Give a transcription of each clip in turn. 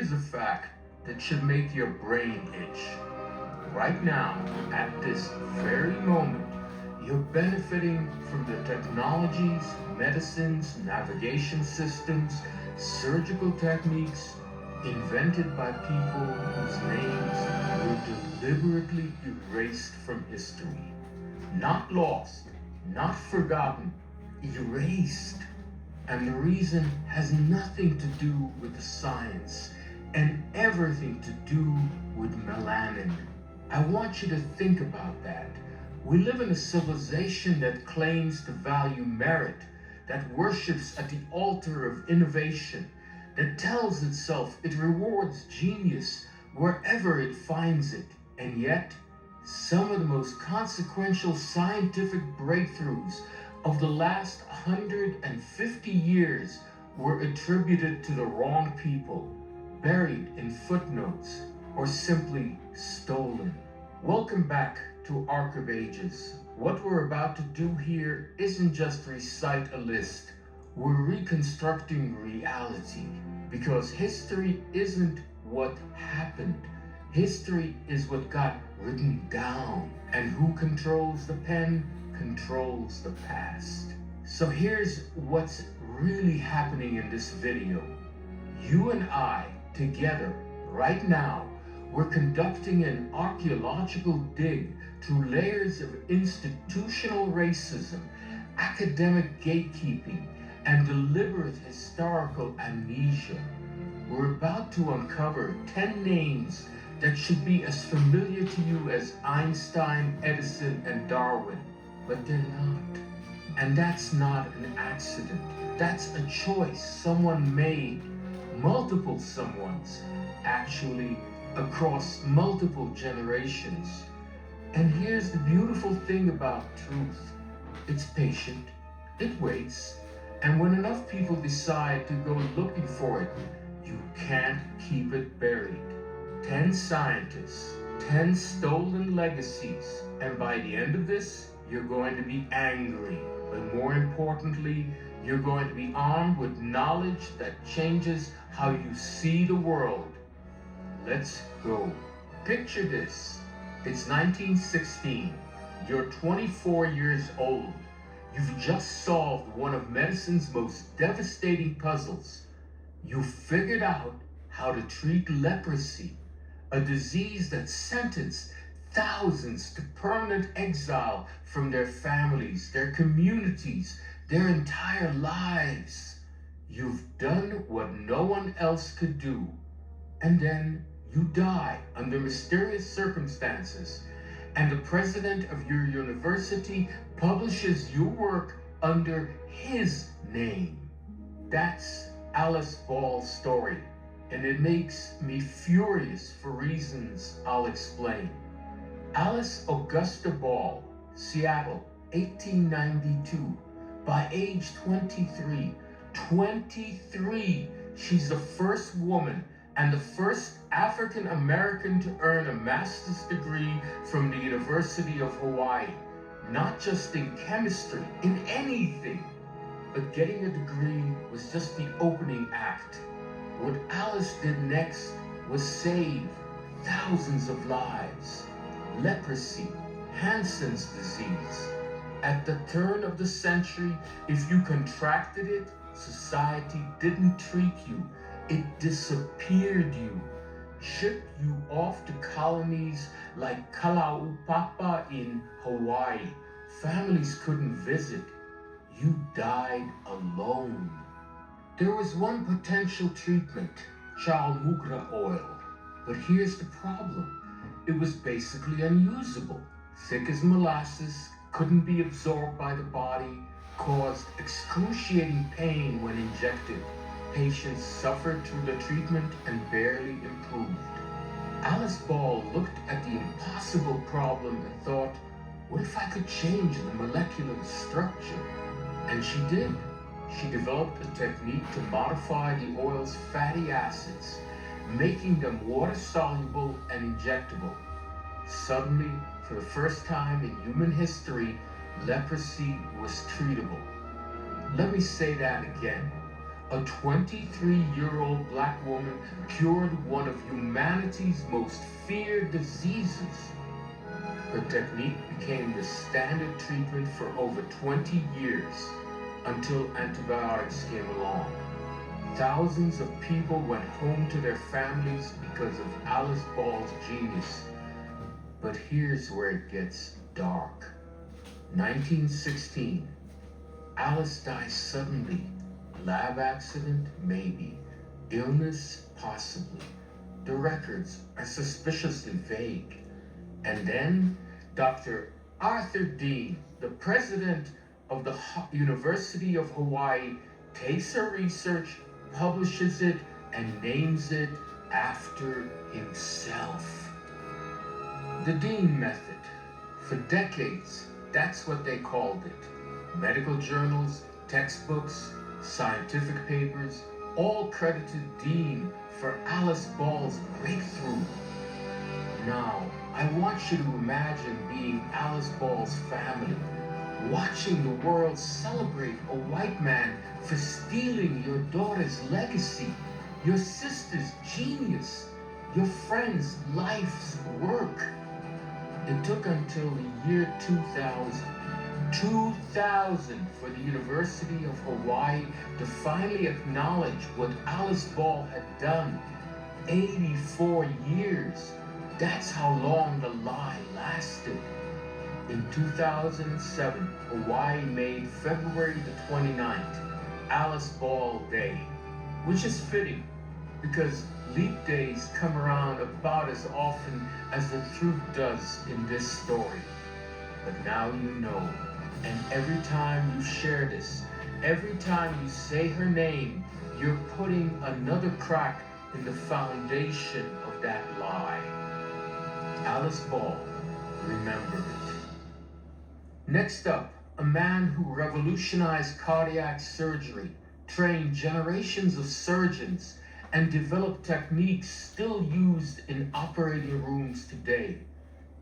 here's a fact that should make your brain itch. Right now, at this very moment, you're benefiting from the technologies, medicines, navigation systems, surgical techniques invented by people whose names were deliberately erased from history. Not lost, not forgotten, erased. And the reason has nothing to do with the science and everything to do with melanin. I want you to think about that. We live in a civilization that claims to value merit, that worships at the altar of innovation, that tells itself it rewards genius wherever it finds it. And yet, some of the most consequential scientific breakthroughs of the last 150 years were attributed to the wrong people, buried in footnotes, or simply stolen. Welcome back to Arc of Ages. What we're about to do here isn't just recite a list. We're reconstructing reality, because history isn't what happened. History is what got written down, and who controls the pen controls the past. So here's what's really happening in this video. You and I, together, right now, we're conducting an archaeological dig through layers of institutional racism, academic gatekeeping, and deliberate historical amnesia. We're about to uncover 10 names that should be as familiar to you as Einstein, Edison, and Darwin, but they're not. And that's not an accident. That's a choice someone made, multiple someones, actually, across multiple generations. And here's the beautiful thing about truth. It's patient, it waits, and when enough people decide to go looking for it, you can't keep it buried. 10 scientists, 10 stolen legacies, and by the end of this, you're going to be angry, but more importantly, you're going to be armed with knowledge that changes how you see the world. Let's go. Picture this. It's 1916. You're 24 years old. You've just solved one of medicine's most devastating puzzles. You figured out how to treat leprosy, a disease that sentenced thousands to permanent exile from their families, their communities, their entire lives. You've done what no one else could do. And then you die under mysterious circumstances, and the president of your university publishes your work under his name. That's Alice Ball's story, and it makes me furious for reasons I'll explain. Alice Augusta Ball, Seattle, 1892, by age 23. 23! She's the first woman and the first African American to earn a master's degree from the University of Hawaii. Not just in chemistry, in anything. But getting a degree was just the opening act. What Alice did next was save thousands of lives. Leprosy, Hansen's disease. At the turn of the century, if you contracted it, society didn't treat you. It disappeared you, shipped you off to colonies like Kalaupapa in Hawaii. Families couldn't visit. You died alone. There was one potential treatment, Chalmugra oil. But here's the problem. It was basically unusable. Thick as molasses, couldn't be absorbed by the body, caused excruciating pain when injected. Patients suffered through the treatment and barely improved. Alice Ball looked at the impossible problem and thought, what if I could change the molecular structure? And she did. She developed a technique to modify the oil's fatty acids, making them water-soluble and injectable. Suddenly, for the first time in human history, leprosy was treatable. Let me say that again. A 23-year-old black woman cured one of humanity's most feared diseases. Her technique became the standard treatment for over 20 years until antibiotics came along. Thousands of people went home to their families because of Alice Ball's genius. But here's where it gets dark. 1916. Alice dies suddenly. Lab accident? Maybe. Illness? Possibly. The records are suspiciously vague. And then Dr. Arthur Dean, the president of the University of Hawaii, takes her research, publishes it, and names it after himself. The Dean method. For decades, that's what they called it. Medical journals, textbooks, scientific papers, all credited Dean for Alice Ball's breakthrough. Now, I want you to imagine being Alice Ball's family, watching the world celebrate a white man for stealing your daughter's legacy, your sister's genius, your friend's life's work. It took until the year 2000 for the University of Hawaii to finally acknowledge what Alice Ball had done. 84 years. That's how long the lie lasted. In 2007, Hawaii made February the 29th Alice Ball Day, which is fitting because leap days come around about as often as the truth does in this story. But now you know, and every time you share this, every time you say her name, you're putting another crack in the foundation of that lie. Alice Ball, remember it. Next up, a man who revolutionized cardiac surgery, trained generations of surgeons, and developed techniques still used in operating rooms today.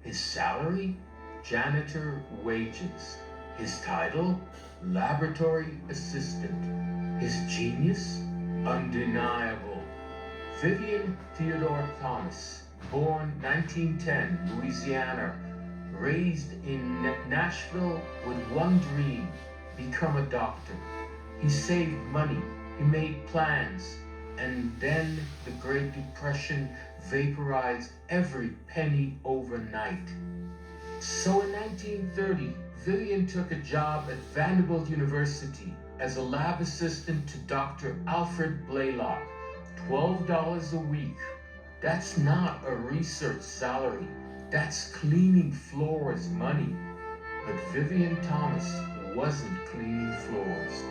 His salary? Janitor wages. His title? Laboratory assistant. His genius? Undeniable. Vivian Theodore Thomas. Born 1910, Louisiana, raised in Nashville with one dream, become a doctor. He saved money, he made plans, and then the Great Depression vaporized every penny overnight. So in 1930, Vivian took a job at Vanderbilt University as a lab assistant to Dr. Alfred Blaylock, $12 a week. That's not a research salary. That's cleaning floors money. But Vivian Thomas wasn't cleaning floors.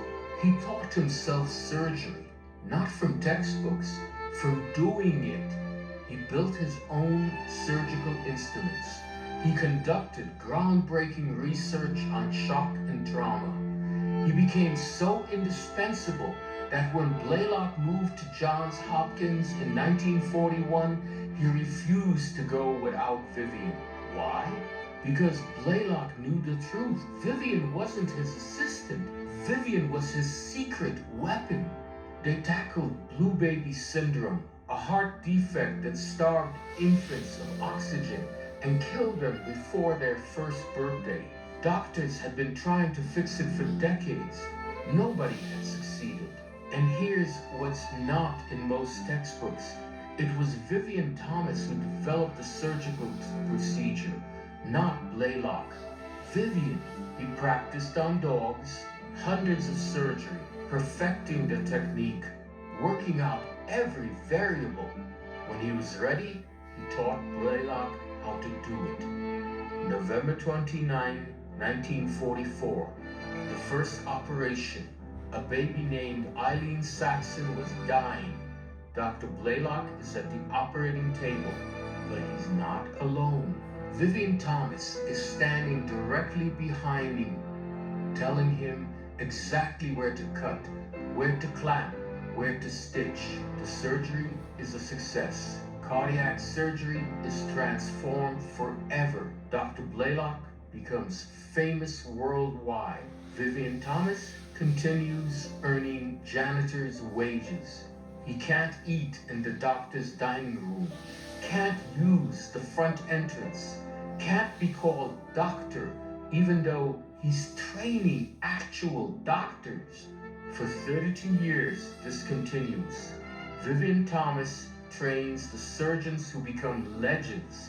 He taught himself surgery, not from textbooks, from doing it. He built his own surgical instruments. He conducted groundbreaking research on shock and trauma. He became so indispensable that when Blaylock moved to Johns Hopkins in 1941, he refused to go without Vivian. Why? Because Blaylock knew the truth. Vivian wasn't his assistant. Vivian was his secret weapon. They tackled blue baby syndrome, a heart defect that starved infants of oxygen and killed them before their first birthday. Doctors had been trying to fix it for decades. Nobody had succeeded. And here's what's not in most textbooks. It was Vivian Thomas who developed the surgical procedure, not Blaylock. Vivian, he practiced on dogs, hundreds of surgery, perfecting the technique, working out every variable. When he was ready, he taught Blaylock how to do it. November 29, 1944, the first operation. A baby named Eileen Saxon was dying. Dr. Blaylock is at the operating table, but he's not alone. Vivian Thomas is standing directly behind him, telling him exactly where to cut, where to clamp, where to stitch. The surgery is a success. Cardiac surgery is transformed forever. Dr. Blaylock becomes famous worldwide. Vivian Thomas continues earning janitor's wages. He can't eat in the doctor's dining room, can't use the front entrance, can't be called doctor even though he's training actual doctors. For 32 years, this continues. Vivian Thomas trains the surgeons who become legends.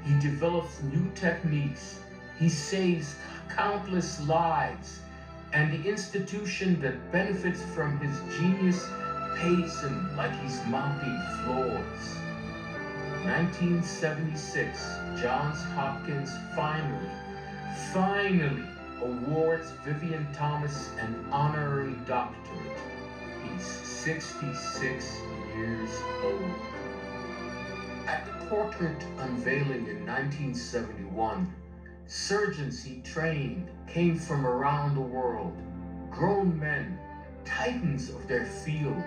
He develops new techniques. He saves countless lives. And the institution that benefits from his genius pays him like he's mopping floors. 1976, Johns Hopkins finally awards Vivian Thomas an honorary doctorate. He's 66 years old. At the portrait unveiling in 1971, surgeons he trained came from around the world, grown men, titans of their field,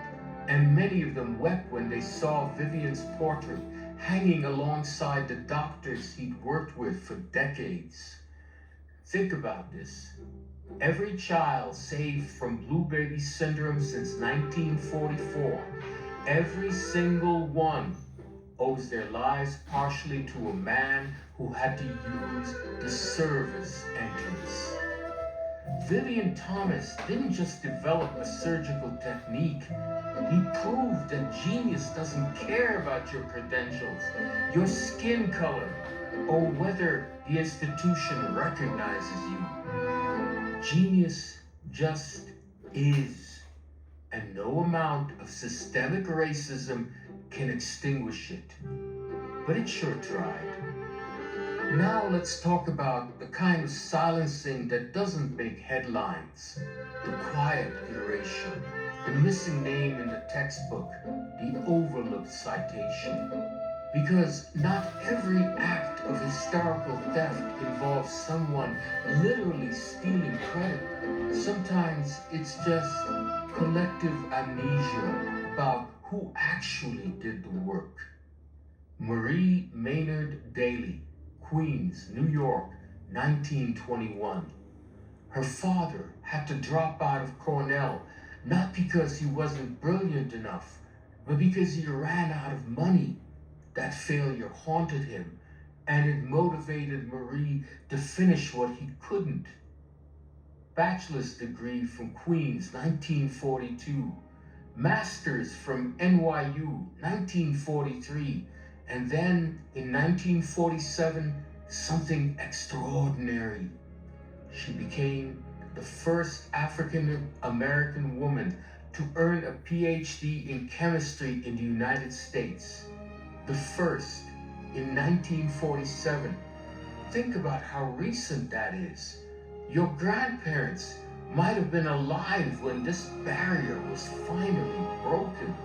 and many of them wept when they saw Vivian's portrait hanging alongside the doctors he'd worked with for decades. Think about this. Every child saved from blue baby syndrome since 1944, every single one owes their lives partially to a man who had to use the service entrance. Vivian Thomas didn't just develop a surgical technique. He proved that genius doesn't care about your credentials, your skin color, or whether the institution recognizes you. Genius just is, and no amount of systemic racism can extinguish it. But it sure tried. Now let's talk about the kind of silencing that doesn't make headlines. The quiet erasure, the missing name in the textbook, the overlooked citation. Because not every act of historical theft involves someone literally stealing credit. Sometimes it's just collective amnesia about who actually did the work. Marie Maynard Daly, Queens, New York, 1921. Her father had to drop out of Cornell, not because he wasn't brilliant enough, but because he ran out of money. That failure haunted him, and it motivated Marie to finish what he couldn't. Bachelor's degree from Queens, 1942. Master's from NYU, 1943. And then, in 1947, something extraordinary. She became the first African American woman to earn a PhD in chemistry in the United States. The first in 1947. Think about how recent that is. Your grandparents might have been alive when this barrier was finally broken.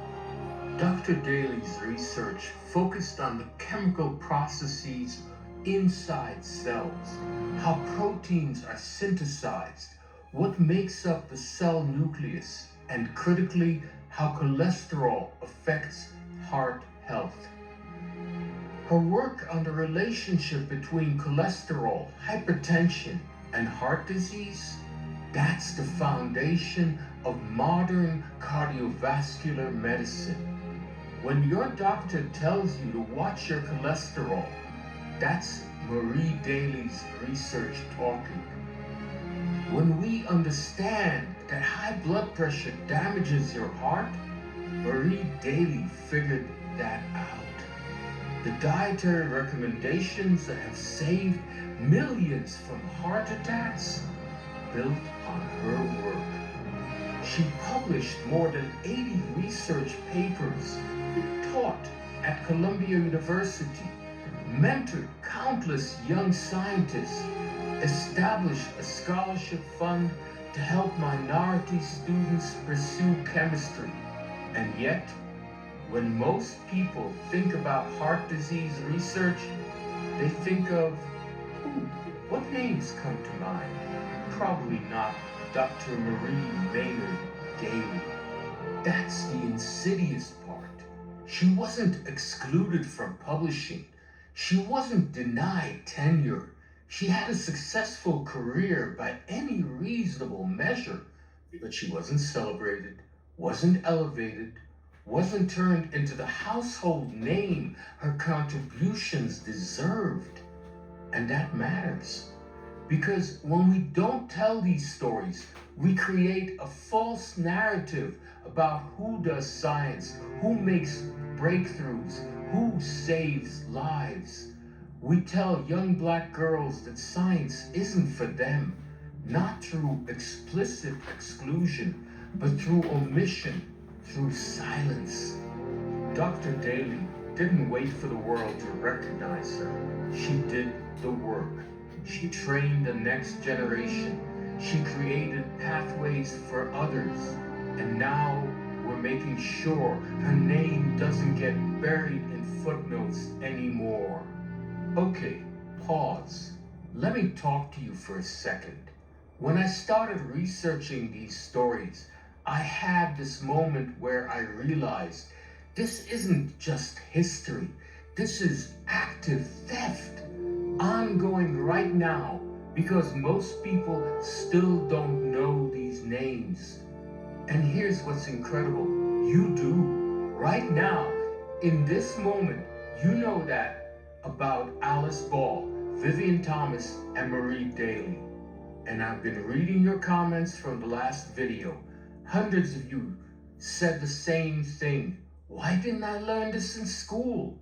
Dr. Daly's research focused on the chemical processes inside cells, how proteins are synthesized, what makes up the cell nucleus, and critically, how cholesterol affects heart health. Her work on the relationship between cholesterol, hypertension, and heart disease, that's the foundation of modern cardiovascular medicine. When your doctor tells you to watch your cholesterol, that's Marie Daly's research talking. When we understand that high blood pressure damages your heart, Marie Daly figured that out. The dietary recommendations that have saved millions from heart attacks built on her work. She published more than 80 research papers, taught at Columbia University, mentored countless young scientists, established a scholarship fund to help minority students pursue chemistry. And yet, when most people think about heart disease research, they think of, what names come to mind? Probably not Dr. Marie Maynard Daly. That's the insidious part. She wasn't excluded from publishing. She wasn't denied tenure. She had a successful career by any reasonable measure, but she wasn't celebrated, wasn't elevated, wasn't turned into the household name her contributions deserved. And that matters. Because when we don't tell these stories, we create a false narrative about who does science, who makes breakthroughs, who saves lives. We tell young black girls that science isn't for them, not through explicit exclusion, but through omission, through silence. Dr. Daly didn't wait for the world to recognize her. She did the work. She trained the next generation. She created pathways for others. And now we're making sure her name doesn't get buried in footnotes anymore. Okay, pause. Let me talk to you for a second. When I started researching these stories, I had this moment where I realized this isn't just history. This is active theft, ongoing right now, because most people still don't know these names. And here's what's incredible. You do. Right now, in this moment, you know that about Alice Ball, Vivian Thomas, and Marie Daly. And I've been reading your comments from the last video. Hundreds of you said the same thing. Why didn't I learn this in school?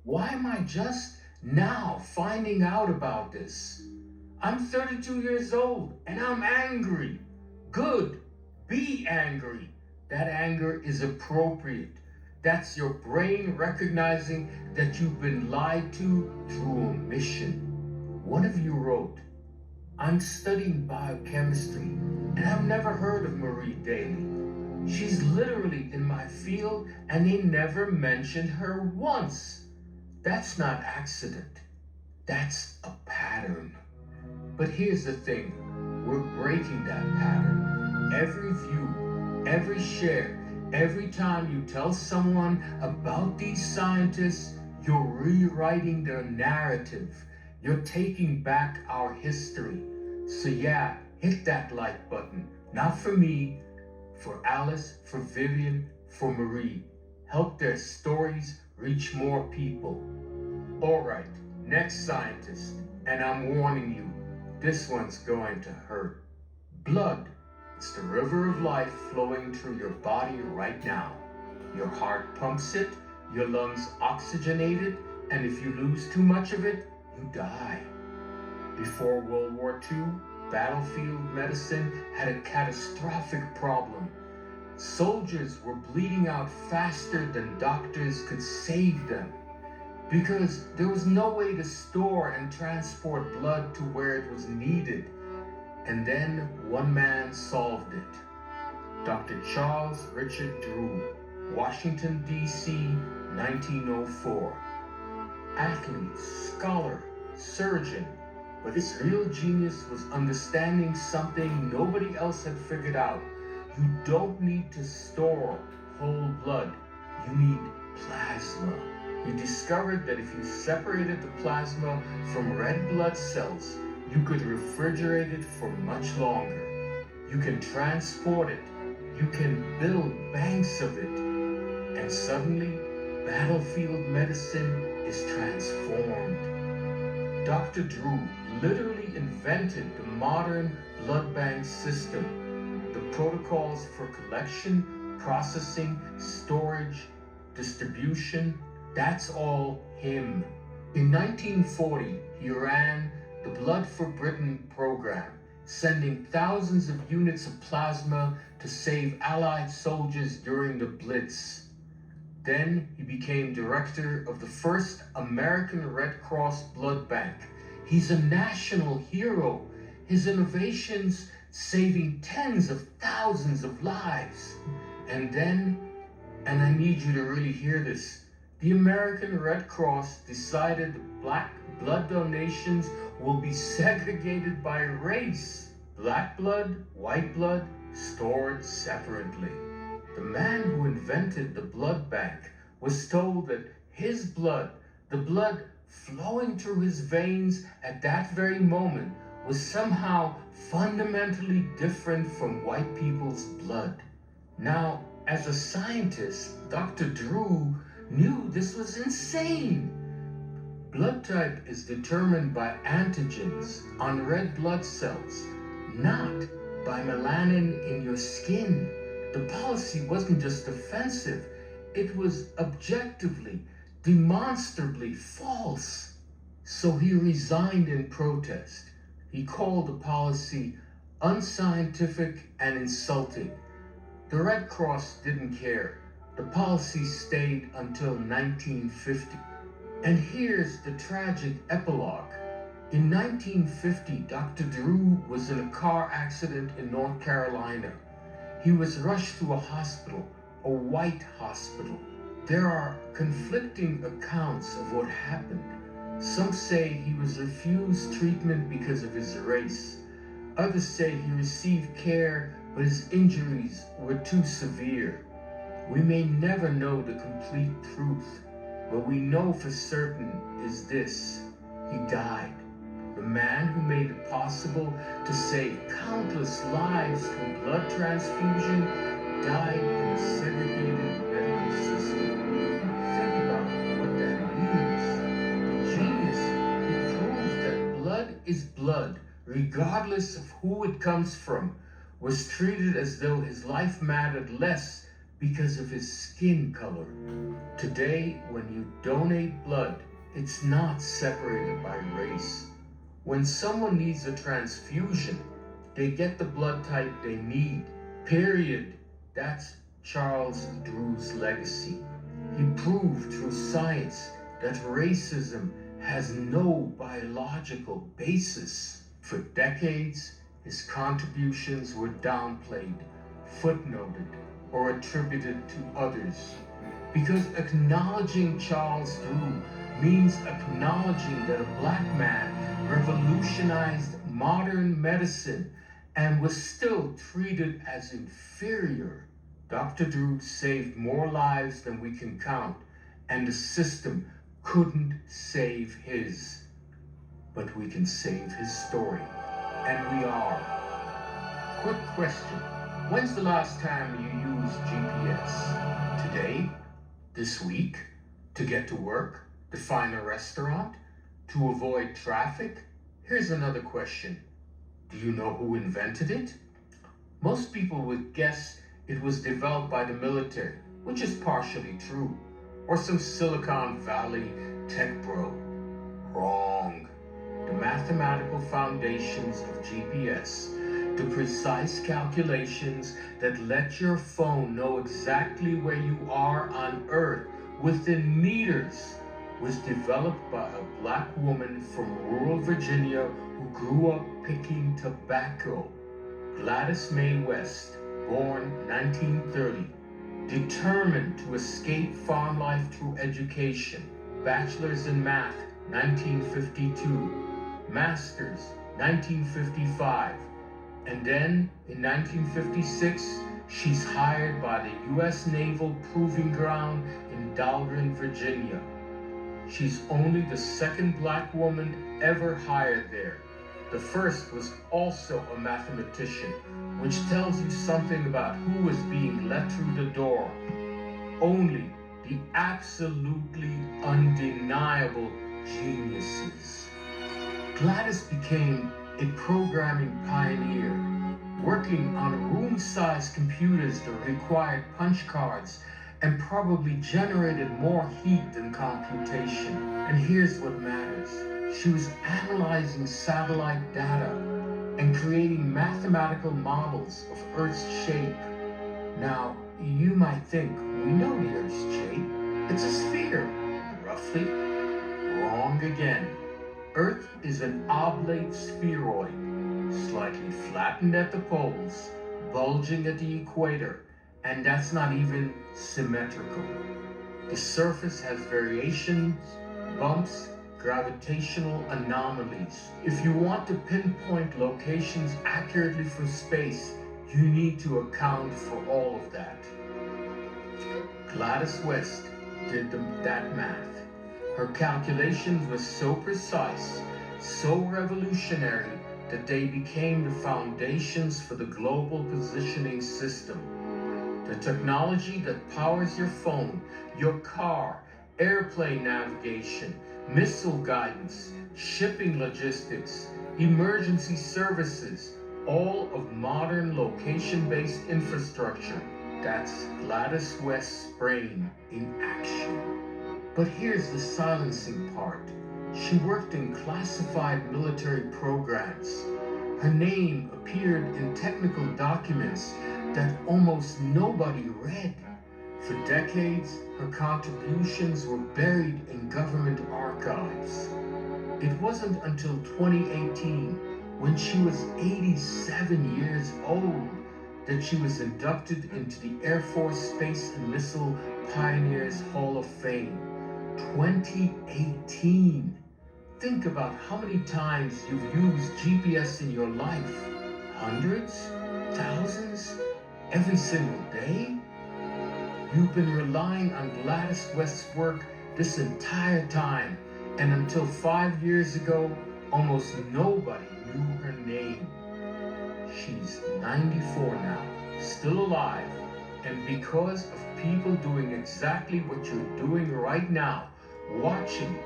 Why am I just now finding out about this? I'm 32 years old and I'm angry. Good. Be angry. That anger is appropriate. That's your brain recognizing that you've been lied to through omission. One of you wrote, I'm studying biochemistry and I've never heard of Marie Daly. She's literally in my field and they never mentioned her once. That's not accident. That's a pattern. But here's the thing. We're breaking that pattern. Every view, every share, every time you tell someone about these scientists, you're rewriting their narrative. You're taking back our history. So yeah, hit that like button. Not for me, for Alice, for Vivian, for Marie. Help their stories reach more people. All right, next scientist, and I'm warning you, this one's going to hurt. Blood. It's the river of life flowing through your body right now. Your heart pumps it, your lungs oxygenate it, and if you lose too much of it, you die. Before World War II, battlefield medicine had a catastrophic problem. Soldiers were bleeding out faster than doctors could save them because there was no way to store and transport blood to where it was needed. And then one man solved it. Dr. Charles Richard Drew, Washington, D.C., 1904. Athlete, scholar, surgeon, but his real genius was understanding something nobody else had figured out. You don't need to store whole blood. You need plasma. He discovered that if you separated the plasma from red blood cells, you could refrigerate it for much longer. You can transport it. You can build banks of it. And suddenly, battlefield medicine is transformed. Dr. Drew literally invented the modern blood bank system. The protocols for collection, processing, storage, distribution, that's all him. In 1940, he ran the Blood for Britain program, sending thousands of units of plasma to save Allied soldiers during the Blitz. Then he became director of the first American Red Cross blood bank. He's a national hero. His innovations saving tens of thousands of lives. And then, and I need you to really hear this, the American Red Cross decided black blood donations will be segregated by race. Black blood, white blood, stored separately. The man who invented the blood bank was told that his blood, the blood flowing through his veins at that very moment was somehow fundamentally different from white people's blood. Now, as a scientist, Dr. Drew knew this was insane. Blood type is determined by antigens on red blood cells, not by melanin in your skin. The policy wasn't just offensive, it was objectively, demonstrably false. So he resigned in protest. He called the policy unscientific and insulting. The Red Cross didn't care. The policy stayed until 1950. And here's the tragic epilogue. In 1950, Dr. Drew was in a car accident in North Carolina. He was rushed to a hospital, a white hospital. There are conflicting accounts of what happened. Some say he was refused treatment because of his race. Others say he received care, but his injuries were too severe. We may never know the complete truth. What we know for certain is this: he died. The man who made it possible to save countless lives through blood transfusion died in a segregated medical system. Think about what that means. The genius who proved that blood is blood, regardless of who it comes from, was treated as though his life mattered less because of his skin color. Today, when you donate blood, it's not separated by race. When someone needs a transfusion, they get the blood type they need, period. That's Charles Drew's legacy. He proved through science that racism has no biological basis. For decades, his contributions were downplayed, footnoted, or attributed to others. Because acknowledging Charles Drew means acknowledging that a black man revolutionized modern medicine and was still treated as inferior. Dr. Drew saved more lives than we can count, and the system couldn't save his. But we can save his story, and we are. Quick question. When's the last time you used GPS? Today? This week? To get to work? To find a restaurant? To avoid traffic? Here's another question. Do you know who invented it? Most people would guess it was developed by the military, which is partially true, or some Silicon Valley tech bro. Wrong. The mathematical foundations of GPS, the precise calculations that let your phone know exactly where you are on Earth within meters, was developed by a black woman from rural Virginia who grew up picking tobacco. Gladys Mae West, born 1930, determined to escape farm life through education. Bachelor's in Math, 1952. Master's, 1955. And then, in 1956, she's hired by the U.S. Naval Proving Ground in Dahlgren, Virginia. She's only the second black woman ever hired there. The first was also a mathematician, which tells you something about who was being let through the door. Only the absolutely undeniable geniuses. Gladys became a programming pioneer, working on room-sized computers that required punch cards and probably generated more heat than computation. And here's what matters. She was analyzing satellite data and creating mathematical models of Earth's shape. Now, you might think, we know the Earth's shape. It's a sphere, roughly. Wrong again. Earth is an oblate spheroid, slightly flattened at the poles, bulging at the equator, and that's not even symmetrical. The surface has variations, bumps, gravitational anomalies. If you want to pinpoint locations accurately from space, you need to account for all of that. Gladys West did that math. Her calculations were so precise, so revolutionary, that they became the foundations for the global positioning system. The technology that powers your phone, your car, airplane navigation, missile guidance, shipping logistics, emergency services, all of modern location-based infrastructure. That's Gladys West's brain in action. But here's the silencing part. She worked in classified military programs. Her name appeared in technical documents that almost nobody read. For decades, her contributions were buried in government archives. It wasn't until 2018, when she was 87 years old, that she was inducted into the Air Force Space and Missile Pioneers Hall of Fame. 2018. Think about how many times you've used GPS in your life. Hundreds? Thousands? Every single day? You've been relying on Gladys West's work this entire time, and until 5 years ago, almost nobody knew her name. She's 94 now, still alive, and because of people doing exactly what you're doing right now, watching,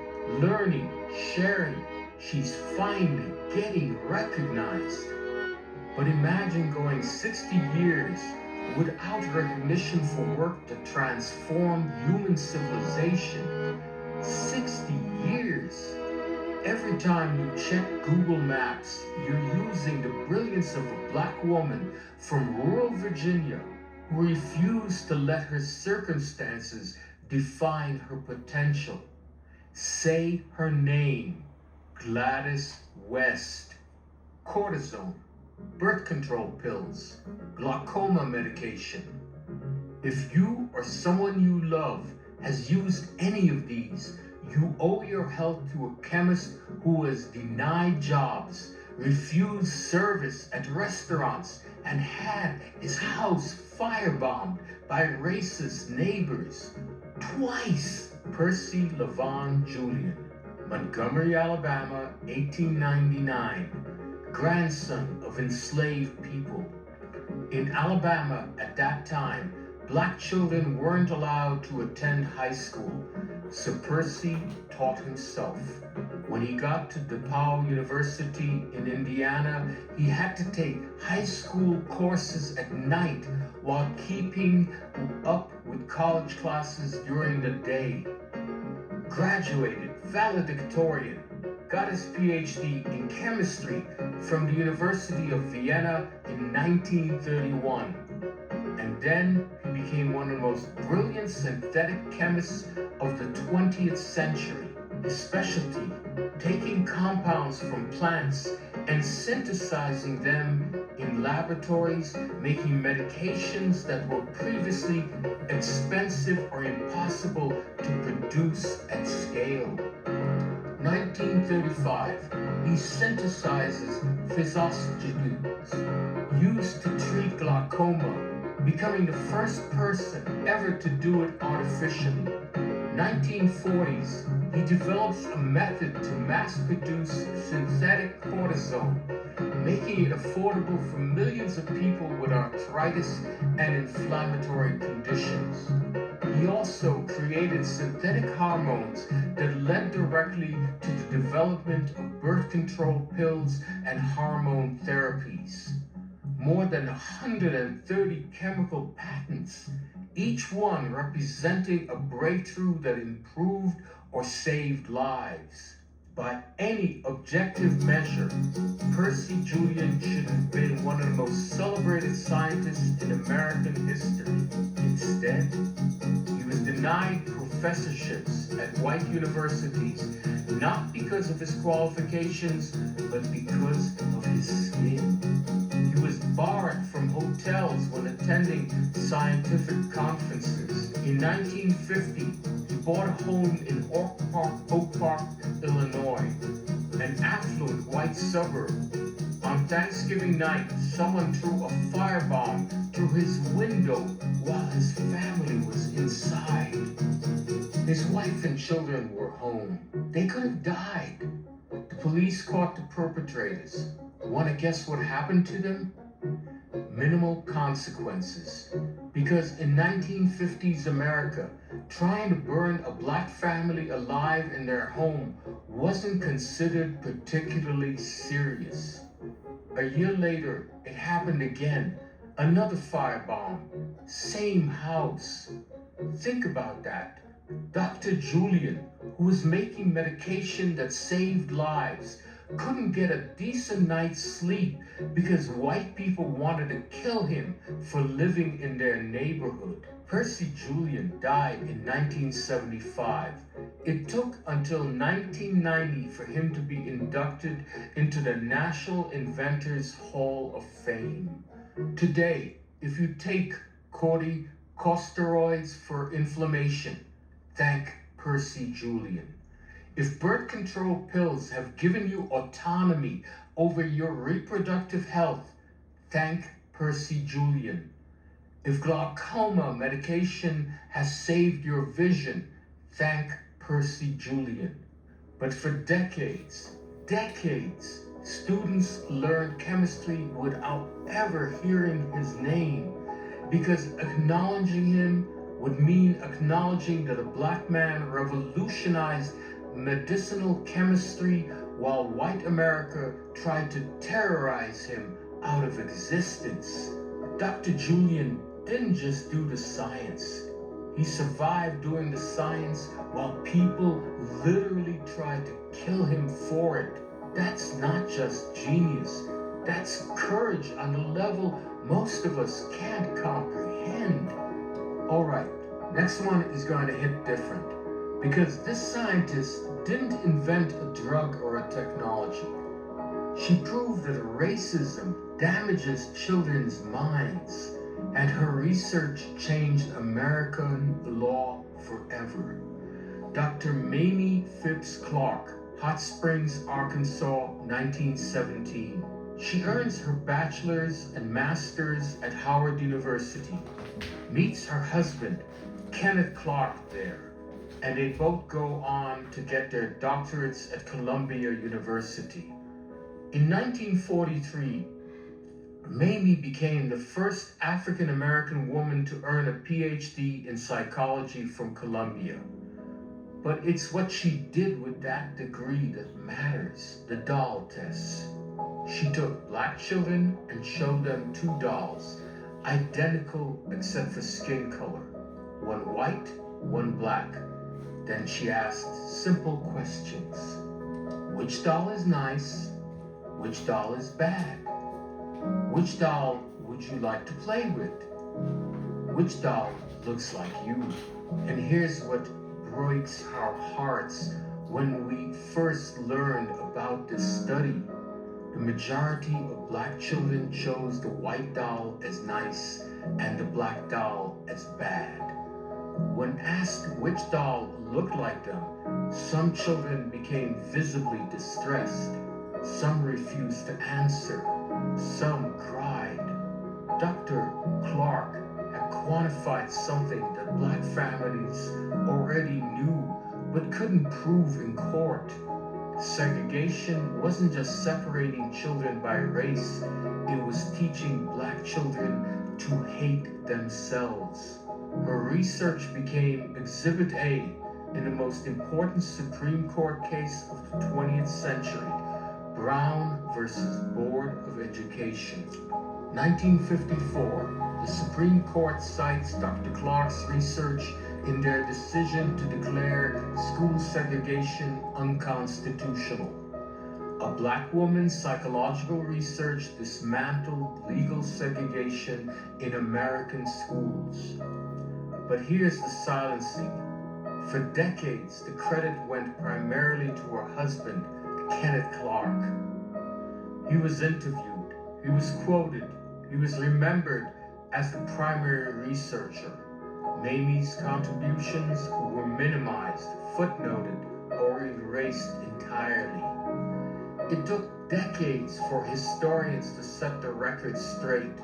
learning, sharing, she's finally getting recognized. But imagine going 60 years without recognition for work that transformed human civilization. 60 years. Every time you check Google Maps, you're using the brilliance of a black woman from rural Virginia who refused to let her circumstances define her potential. Say her name, Gladys West. Cortisone, birth control pills, glaucoma medication. If you or someone you love has used any of these, you owe your health to a chemist who has denied jobs, refused service at restaurants, and had his house firebombed by racist neighbors. Twice. Percy LaVon Julian, Montgomery, Alabama, 1899, grandson of enslaved people. In Alabama at that time, black children weren't allowed to attend high school, so Percy taught himself. When he got to DePaul University in Indiana, he had to take high school courses at night while keeping up with college classes during the day. Graduated valedictorian, got his PhD in chemistry from the University of Vienna in 1931. And then he became one of the most brilliant synthetic chemists of the 20th century. His specialty, taking compounds from plants and synthesizing them in laboratories, making medications that were previously expensive or impossible to produce at scale. 1935, he synthesizes physostogens used to treat glaucoma, becoming the first person ever to do it artificially. 1940s, he develops a method to mass-produce synthetic cortisone, making it affordable for millions of people with arthritis and inflammatory conditions. He also created synthetic hormones that led directly to the development of birth control pills and hormone therapies. More than 130 chemical patents, each one representing a breakthrough that improved or saved lives. By any objective measure, Percy Julian should have been one of the most celebrated scientists in American history. Instead, he was denied professorships at white universities, not because of his qualifications, but because of his skin. He was barred from hotels when attending scientific conferences. In 1950, he bought a home in Oak Park, Illinois, an affluent white suburb. On Thanksgiving night, someone threw a firebomb through his window while his family was inside. His wife and children were home. They could have died. The police caught the perpetrators. Want to guess what happened to them? Minimal consequences. Because in 1950s America, trying to burn a black family alive in their home wasn't considered particularly serious. A year later, it happened again. Another firebomb. Same house. Think about that. Dr. Julian, who was making medication that saved lives, couldn't get a decent night's sleep because white people wanted to kill him for living in their neighborhood. Percy Julian died in 1975. It took until 1990 for him to be inducted into the National Inventors Hall of Fame. Today, if you take corticosteroids for inflammation, thank Percy Julian. If birth control pills have given you autonomy over your reproductive health, thank Percy Julian. If glaucoma medication has saved your vision, thank Percy Julian. But for decades, students learned chemistry without ever hearing his name, because acknowledging him would mean acknowledging that a black man revolutionized medicinal chemistry while white America tried to terrorize him out of existence. Dr. Julian didn't just do the science. He survived doing the science while people literally tried to kill him for it. That's not just genius. That's courage on a level most of us can't comprehend. All right, next one is going to hit different, because this scientist didn't invent a drug or a technology. She proved that racism damages children's minds, and her research changed American law forever. Dr. Mamie Phipps Clark, Hot Springs, Arkansas, 1917. She earns her bachelor's and master's at Howard University, meets her husband, Kenneth Clark, there, and they both go on to get their doctorates at Columbia University. In 1943, Mamie became the first African-American woman to earn a PhD in psychology from Columbia. But it's what she did with that degree that matters, the doll test. She took black children and showed them two dolls, identical except for skin color, one white, one black. Then she asked simple questions. Which doll is nice? Which doll is bad? Which doll would you like to play with? Which doll looks like you? And here's what breaks our hearts when we first learned about this study. The majority of black children chose the white doll as nice and the black doll as bad. When asked which doll looked like them, some children became visibly distressed. Some refused to answer. Some cried. Dr. Clark had quantified something that black families already knew but couldn't prove in court. Segregation wasn't just separating children by race, it was teaching black children to hate themselves. Her research became Exhibit A in the most important Supreme Court case of the 20th century, Brown versus Board of Education. 1954, the Supreme Court cites Dr. Clark's research in their decision to declare school segregation unconstitutional. A black woman's psychological research dismantled legal segregation in American schools. But here's the silencing. For decades, the credit went primarily to her husband, Kenneth Clark. He was interviewed, he was quoted, he was remembered as the primary researcher. Mamie's contributions were minimized, footnoted, or erased entirely. It took decades for historians to set the record straight.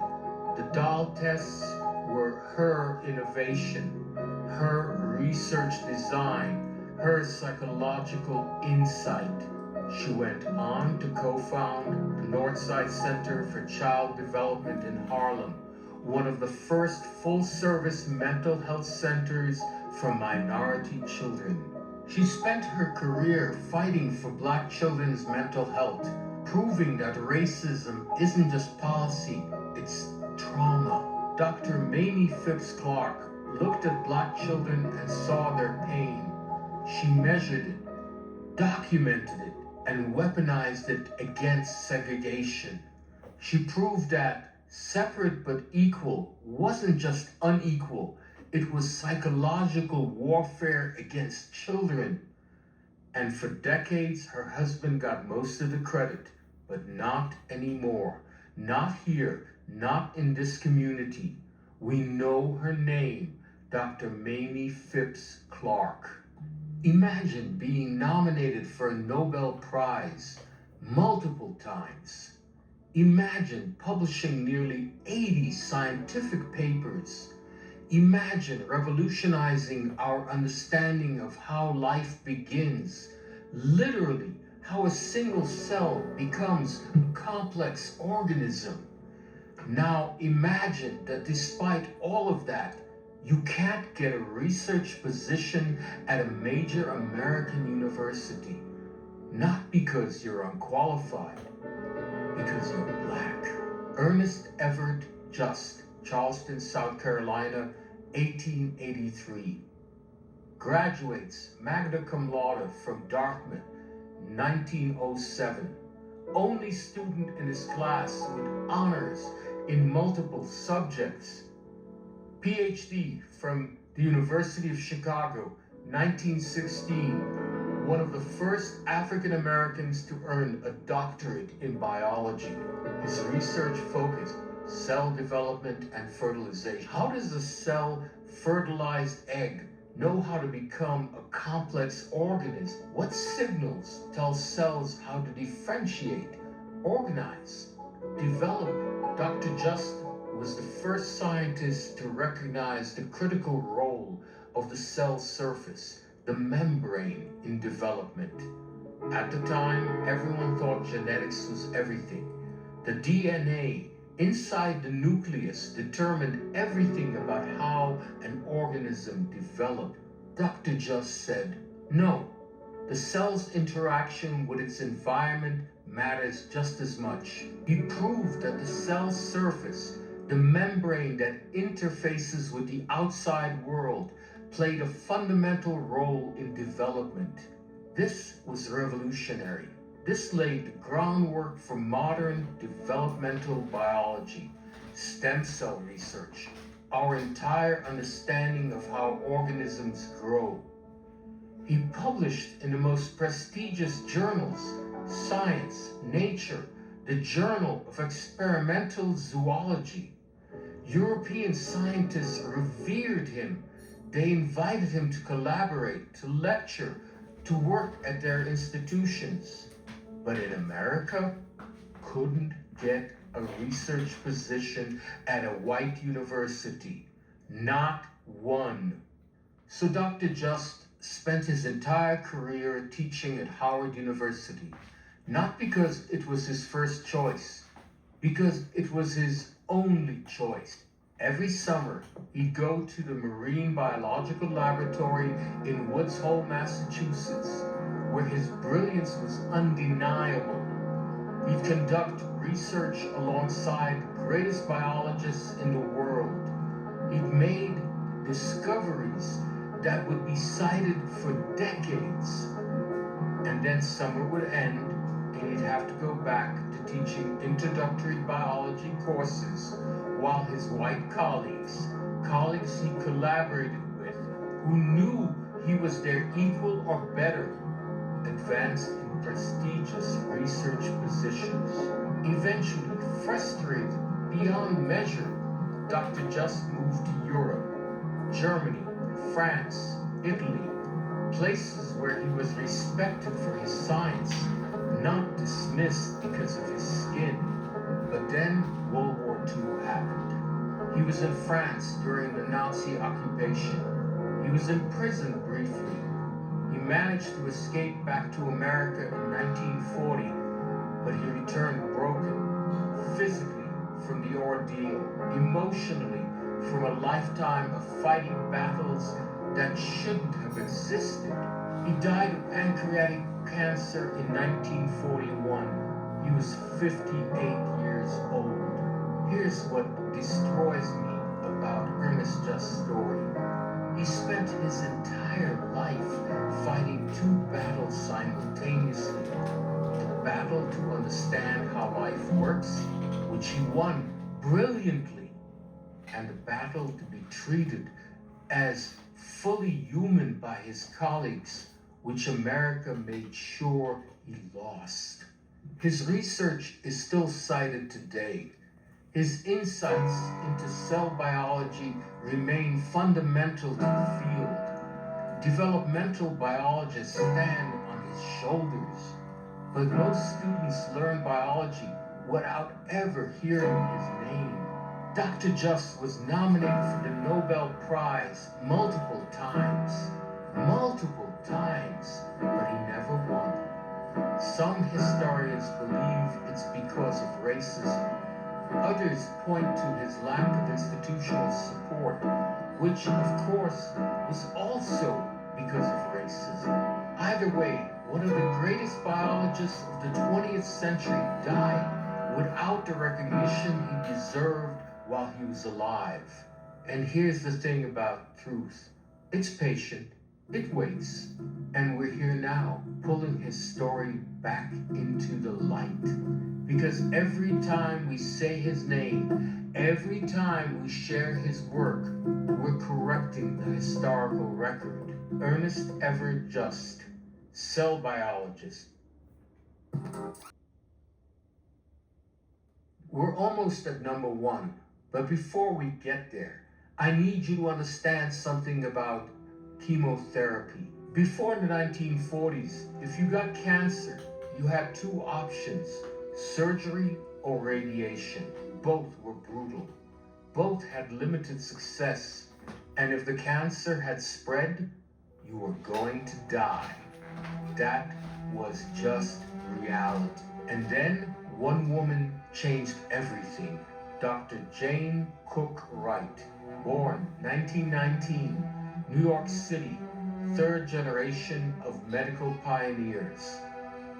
The doll tests were her innovation, her research design, her psychological insight. She went on to co-found the Northside Center for Child Development in Harlem, one of the first full-service mental health centers for minority children. She spent her career fighting for Black children's mental health, proving that racism isn't just policy, it's trauma. Dr. Mamie Phipps Clark looked at Black children and saw their pain. She measured it, documented it, and weaponized it against segregation. She proved that separate but equal wasn't just unequal, it was psychological warfare against children. And for decades, her husband got most of the credit, but not anymore. Not here, not in this community. We know her name, Dr. Mamie Phipps Clark. Imagine being nominated for a Nobel Prize multiple times. Imagine publishing nearly 80 scientific papers. Imagine revolutionizing our understanding of how life begins, literally how a single cell becomes a complex organism. Now imagine that despite all of that, you can't get a research position at a major American university, not because you're unqualified, because you're Black. Ernest Everett Just, Charleston, South Carolina, 1883. Graduates magna cum laude from Dartmouth, 1907. Only student in his class with honors in multiple subjects. PhD from the University of Chicago, 1916. One of the first African Americans to earn a doctorate in biology. His research focused cell development and fertilization. How does a cell-fertilized egg know how to become a complex organism? What signals tell cells how to differentiate, organize, develop? Dr. Just was the first scientist to recognize the critical role of the cell surface, the membrane, in development. At the time, everyone thought genetics was everything. The DNA inside the nucleus determined everything about how an organism developed. Dr. Just said, no, the cell's interaction with its environment matters just as much. He proved that the cell surface, the membrane that interfaces with the outside world, played a fundamental role in development. This was revolutionary. This laid the groundwork for modern developmental biology, stem cell research, our entire understanding of how organisms grow. He published in the most prestigious journals, Science, Nature, the Journal of Experimental Zoology. European scientists revered him. They invited him to collaborate, to lecture, to work at their institutions. But in America, couldn't get a research position at a white university. Not one. So Dr. Just spent his entire career teaching at Howard University, not because it was his first choice, because it was his only choice. Every summer, he'd go to the Marine Biological Laboratory in Woods Hole, Massachusetts, where his brilliance was undeniable. He'd conduct research alongside the greatest biologists in the world. He'd made discoveries that would be cited for decades. And then summer would end, and he'd have to go back to teaching introductory biology courses, while his white colleagues he collaborated with, who knew he was their equal or better, advanced in prestigious research positions. Eventually, frustrated beyond measure, Dr. Just moved to Europe, Germany, France, Italy, places where he was respected for his science, not dismissed because of his skin. But then World War II happened. He was in France during the Nazi occupation. He was imprisoned briefly. He managed to escape back to America in 1940, but he returned broken, physically from the ordeal, emotionally from a lifetime of fighting battles that shouldn't have existed. He died of pancreatic cancer in 1941. He was 58 years old. Here's what destroys me about Ernest Just's story. He spent his entire life fighting two battles simultaneously. The battle to understand how life works, which he won brilliantly, and the battle to be treated as fully human by his colleagues, which America made sure he lost. His research is still cited today. His insights into cell biology remain fundamental to the field. Developmental biologists stand on his shoulders, but most students learn biology without ever hearing his name. Dr. Just was nominated for the Nobel Prize multiple times, but he never won. Some historians believe it's because of racism. Others point to his lack of institutional support, which of course was also because of racism. Either way, one of the greatest biologists of the 20th century died without the recognition he deserved while he was alive. And here's the thing about truth. It's patient, it waits, and we're here now, pulling his story back into the light. Because every time we say his name, every time we share his work, we're correcting the historical record. Ernest Everett Just, cell biologist. We're almost at number one, but before we get there, I need you to understand something about chemotherapy. Before the 1940s, if you got cancer, you had two options: surgery or radiation. Both were brutal. Both had limited success. And if the cancer had spread, you were going to die. That was just reality. And then one woman changed everything. Dr. Jane Cook Wright, born 1919, New York City, third generation of medical pioneers.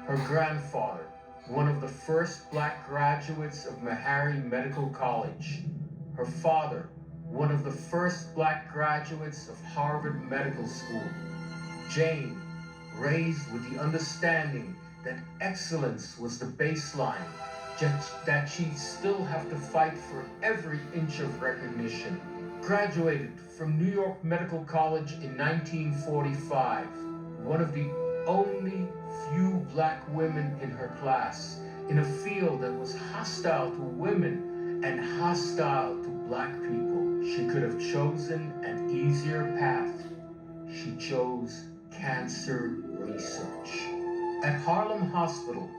Her grandfather, one of the first black graduates of Meharry Medical College. Her father, one of the first black graduates of Harvard Medical School. Jane, raised with the understanding that excellence was the baseline, that she'd still have to fight for every inch of recognition. Graduated from New York Medical College in 1945, one of the only few black women in her class, in a field that was hostile to women and hostile to black people. She could have chosen an easier path. She chose cancer research. At Harlem Hospital,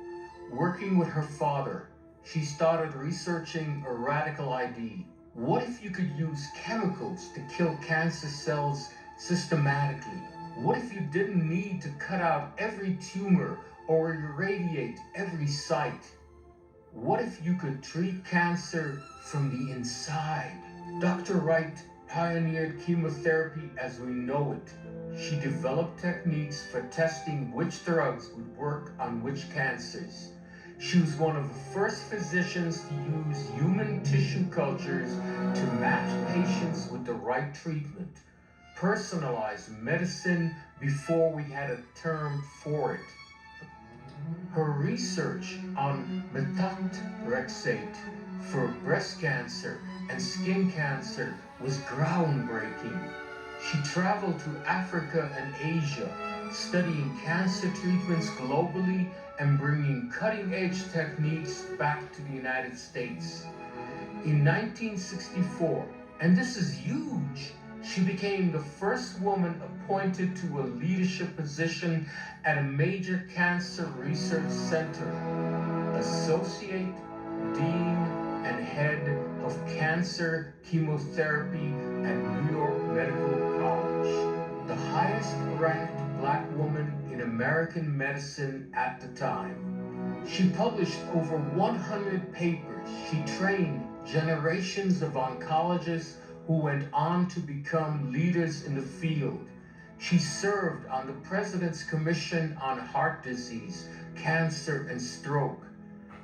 working with her father, she started researching a radical idea. What if you could use chemicals to kill cancer cells systematically? What if you didn't need to cut out every tumor or irradiate every site? What if you could treat cancer from the inside? Dr. Wright pioneered chemotherapy as we know it. She developed techniques for testing which drugs would work on which cancers. She was one of the first physicians to use human tissue cultures to match patients with the right treatment. Personalized medicine before we had a term for it. Her research on methotrexate for breast cancer and skin cancer was groundbreaking. She traveled to Africa and Asia, studying cancer treatments globally and bringing cutting-edge techniques back to the United States. In 1964, and this is huge, she became the first woman appointed to a leadership position at a major cancer research center, associate, dean, and head of cancer chemotherapy at New York Medical College. the highest ranked black woman in American medicine at the time. She published over 100 papers. She trained generations of oncologists who went on to become leaders in the field. She served on the President's Commission on Heart Disease, Cancer, and Stroke.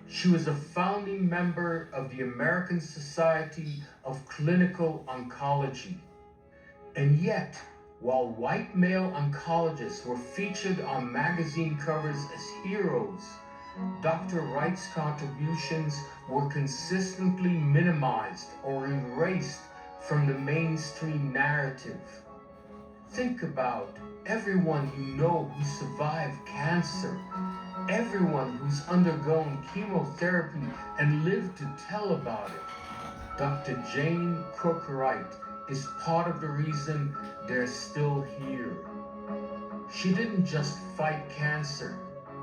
She was a founding member of the American Society of Clinical Oncology. And yet, while white male oncologists were featured on magazine covers as heroes, Dr. Wright's contributions were consistently minimized or erased from the mainstream narrative. Think about everyone you know who survived cancer, everyone who's undergone chemotherapy and lived to tell about it. Dr. Jane Cook Wright is part of the reason they're still here. She didn't just fight cancer,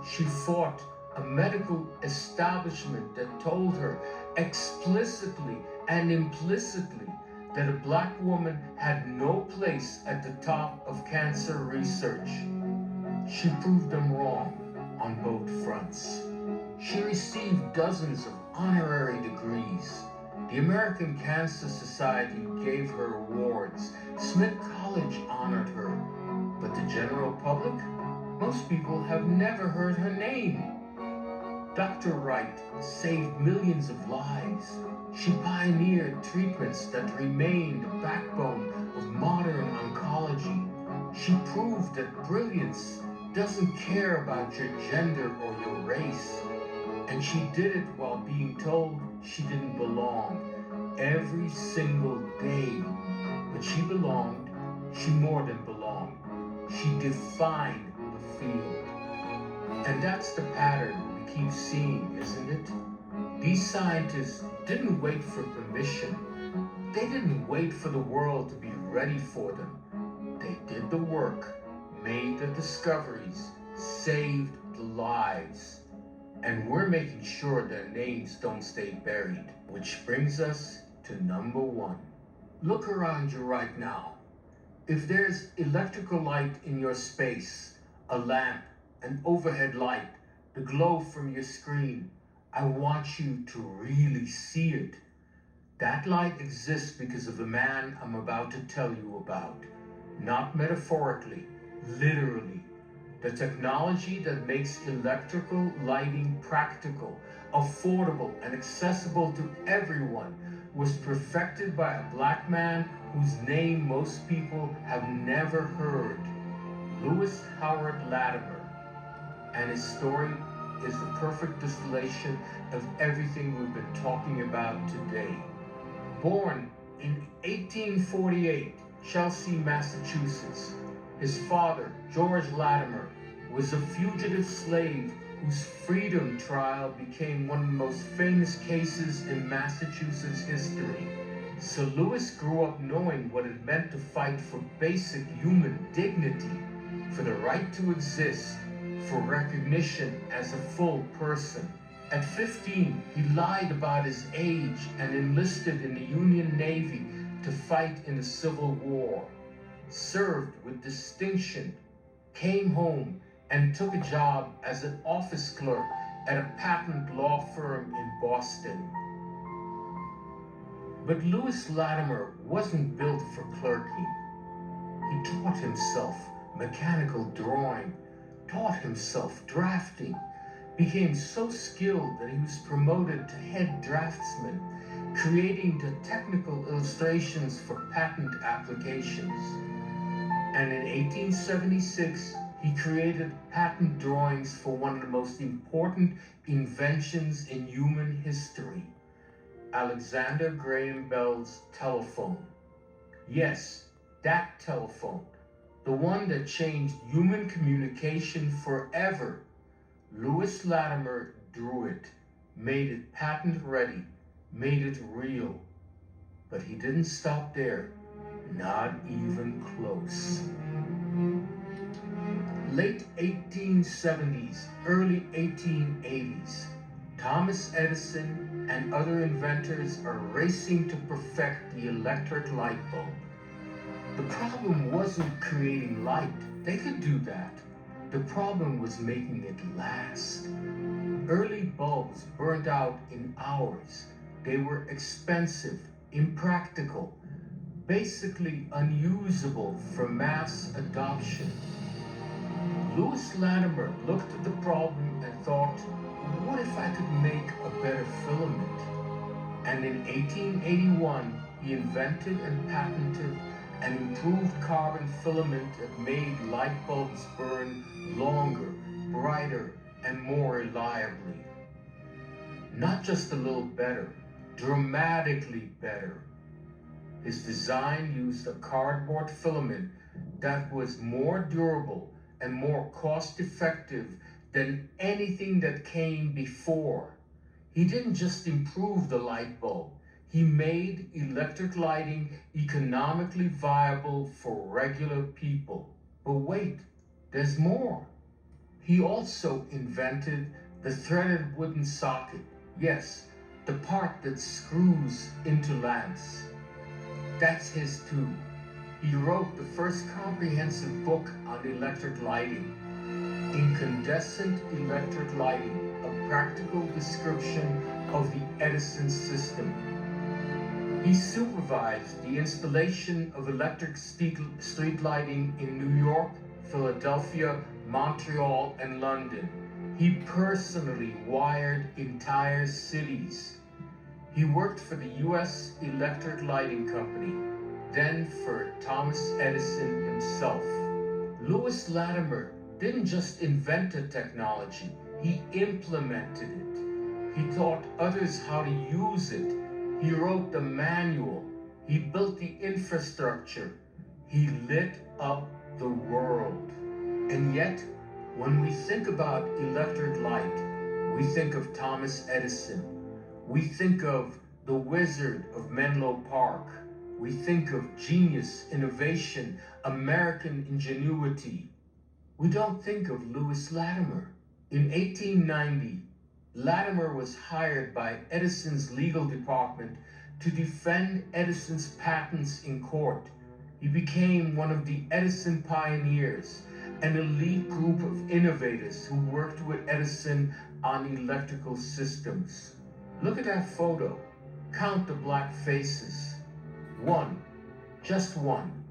she fought a medical establishment that told her explicitly and implicitly that a black woman had no place at the top of cancer research. She proved them wrong on both fronts. She received dozens of honorary degrees. The American Cancer Society gave her awards. Smith College honored her. But the general public? Most people have never heard her name. Dr. Wright saved millions of lives. She pioneered treatments that remain the backbone of modern oncology. She proved that brilliance doesn't care about your gender or your race. And she did it while being told she didn't belong every single day. But she belonged, she more than belonged. She defined the field. And that's the pattern we keep seeing, isn't it? These scientists didn't wait for permission. They didn't wait for the world to be ready for them. They did the work, made the discoveries, saved the lives. And we're making sure their names don't stay buried. Which brings us to number one. Look around you right now. If there's electrical light in your space, a lamp, an overhead light, the glow from your screen, I want you to really see it. That light exists because of the man I'm about to tell you about. Not metaphorically, literally. The technology that makes electrical lighting practical, affordable, and accessible to everyone was perfected by a black man whose name most people have never heard, Lewis Howard Latimer. And his story is the perfect distillation of everything we've been talking about today. Born in 1848, Chelsea, Massachusetts, his father, George Latimer, was a fugitive slave whose freedom trial became one of the most famous cases in Massachusetts history. So Lewis grew up knowing what it meant to fight for basic human dignity, for the right to exist, for recognition as a full person. At 15, he lied about his age and enlisted in the Union Navy to fight in the Civil War, served with distinction, came home, and took a job as an office clerk at a patent law firm in Boston. But Lewis Latimer wasn't built for clerking. He taught himself mechanical drawing, taught himself drafting, became so skilled that he was promoted to head draftsman, creating the technical illustrations for patent applications. And in 1876, he created patent drawings for one of the most important inventions in human history, Alexander Graham Bell's telephone. Yes, that telephone, the one that changed human communication forever. Lewis Latimer drew it, made it patent ready, made it real. But he didn't stop there, not even close. Late 1870s, early 1880s, Thomas Edison and other inventors are racing to perfect the electric light bulb. The problem wasn't creating light. They could do that. The problem was making it last. Early bulbs burned out in hours. They were expensive, impractical, basically unusable for mass adoption. Louis Latimer looked at the problem and thought, what if I could make a better filament? And in 1881, he invented and patented an improved carbon filament that made light bulbs burn longer, brighter, and more reliably. Not just a little better, dramatically better. His design used a cardboard filament that was more durable and more cost-effective than anything that came before. He didn't just improve the light bulb, he made electric lighting economically viable for regular people. But wait, there's more. He also invented the threaded wooden socket. Yes, the part that screws into lamps. That's his too. He wrote the first comprehensive book on electric lighting, Incandescent Electric Lighting, a practical description of the Edison system. He supervised the installation of electric street lighting in New York, Philadelphia, Montreal, and London. He personally wired entire cities. He worked for the U.S. Electric Lighting Company, then for Thomas Edison himself. Louis Latimer didn't just invent a technology, he implemented it. He taught others how to use it. He wrote the manual. He built the infrastructure. He lit up the world. And yet, when we think about electric light, we think of Thomas Edison. We think of the Wizard of Menlo Park. We think of genius, innovation, American ingenuity. We don't think of Louis Latimer. In 1890, Latimer was hired by Edison's legal department to defend Edison's patents in court. He became one of the Edison pioneers, an elite group of innovators who worked with Edison on electrical systems. Look at that photo. Count the black faces. One, just one,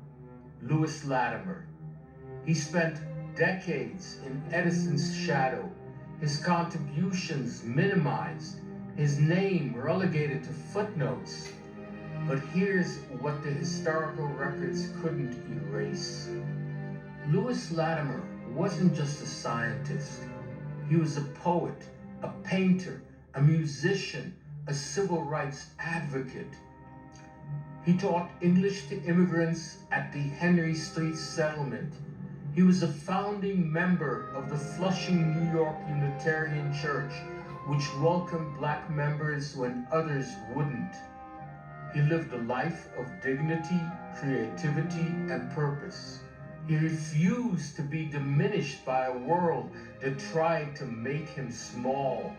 Louis Latimer. He spent decades in Edison's shadow, his contributions minimized, his name relegated to footnotes. But here's what the historical records couldn't erase. Louis Latimer wasn't just a scientist. He was a poet, a painter, a musician, a civil rights advocate. He taught English to immigrants at the Henry Street Settlement. He was a founding member of the Flushing, New York Unitarian Church, which welcomed black members when others wouldn't. He lived a life of dignity, creativity, and purpose. He refused to be diminished by a world that tried to make him small.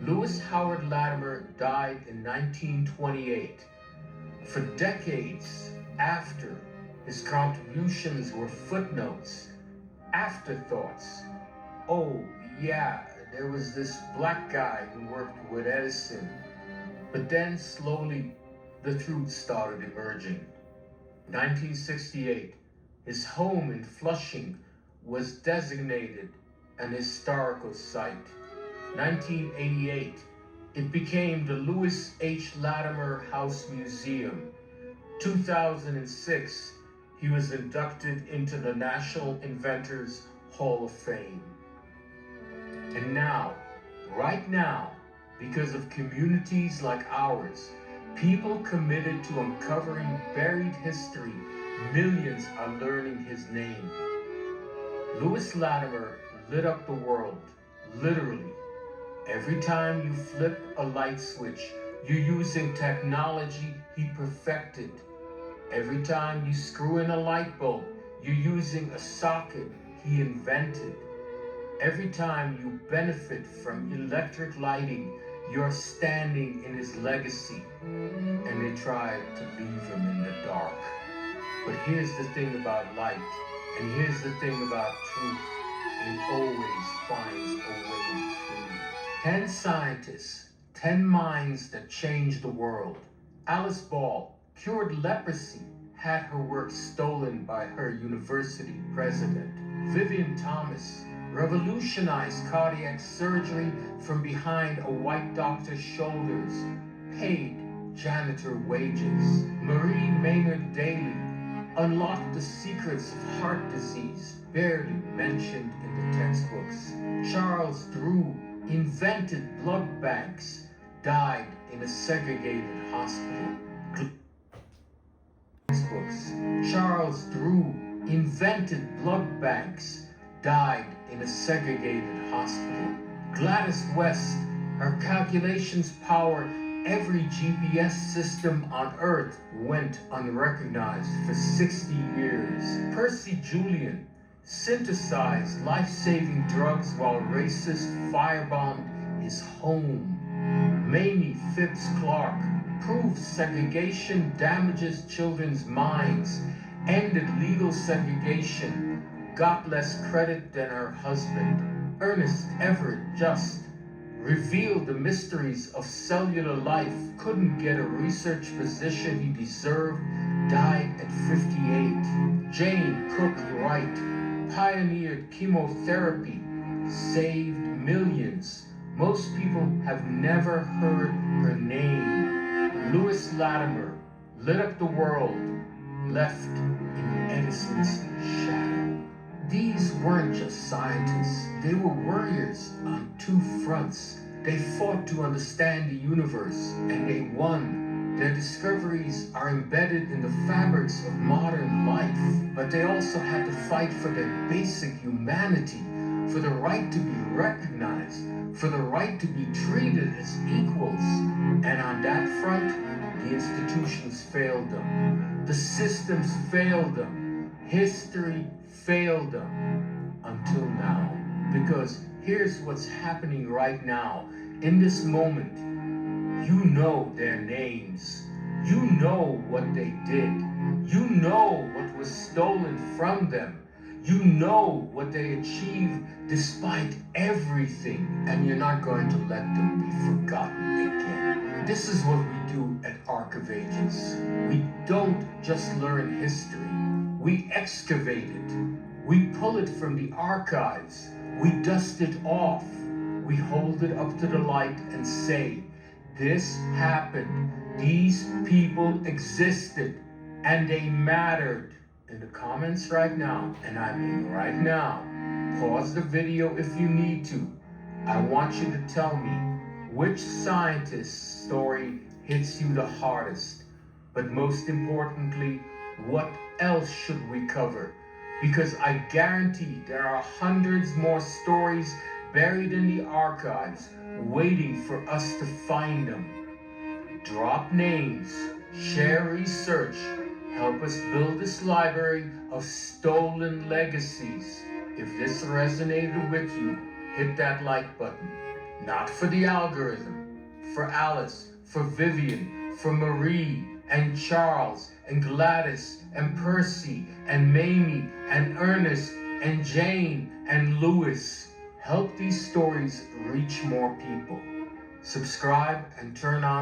Louis Howard Latimer died in 1928. For decades after, his contributions were footnotes, afterthoughts. Oh, yeah, there was this black guy who worked with Edison. But then slowly, the truth started emerging. 1968, his home in Flushing was designated an historical site. 1988, it became the Louis H. Latimer House Museum. 2006, he was inducted into the National Inventors Hall of Fame. And now, right now, because of communities like ours, people committed to uncovering buried history, millions are learning his name. Louis Latimer lit up the world, literally. Every time you flip a light switch, you're using technology he perfected. Every time you screw in a light bulb, you're using a socket he invented. Every time you benefit from electric lighting, you're standing in his legacy. And they tried to leave him in the dark. But here's the thing about light, and here's the thing about truth. It always finds a way through. 10 scientists, 10 minds that changed the world. Alice Ball cured leprosy, had her work stolen by her university president. Vivian Thomas revolutionized cardiac surgery from behind a white doctor's shoulders, paid janitor wages. Marie Maynard Daly unlocked the secrets of heart disease, barely mentioned in the textbooks. Charles Drew invented blood banks, died in a segregated hospital. Charles Drew invented blood banks, died in a segregated hospital. Gladys West, her calculations power every GPS system on Earth, went unrecognized for 60 years. Percy Julian synthesized life-saving drugs while racists firebombed his home. Mamie Phipps Clark proved segregation damages children's minds, ended legal segregation, got less credit than her husband. Ernest Everett Just revealed the mysteries of cellular life, couldn't get a research position he deserved, died at 58. Jane Cook Wright pioneered chemotherapy, saved millions. Most people have never heard her name. Lewis Latimer lit up the world, left in Edison's shadow. These weren't just scientists, they were warriors on two fronts. They fought to understand the universe, and they won. Their discoveries are embedded in the fabrics of modern life, but they also had to fight for their basic humanity, for the right to be recognized, for the right to be treated as equals. And on that front, the institutions failed them. The systems failed them. History failed them until now. Because here's what's happening right now. In this moment, you know their names. You know what they did. You know what was stolen from them. You know what they achieved despite everything, and you're not going to let them be forgotten again. This is what we do at Arc of Ages. We don't just learn history. We excavate it. We pull it from the archives. We dust it off. We hold it up to the light and say, this happened. These people existed, and they mattered. In the comments right now, and I mean right now, pause the video if you need to. I want you to tell me which scientist's story hits you the hardest. But most importantly, what else should we cover? Because I guarantee there are hundreds more stories buried in the archives waiting for us to find them. Drop names, share research, help us build this library of stolen legacies. If this resonated with you, hit that like button. Not for the algorithm, for Alice, for Vivian, for Marie, and Charles, and Gladys, and Percy, and Mamie, and Ernest, and Jane, and Lewis. Help these stories reach more people. Subscribe and turn on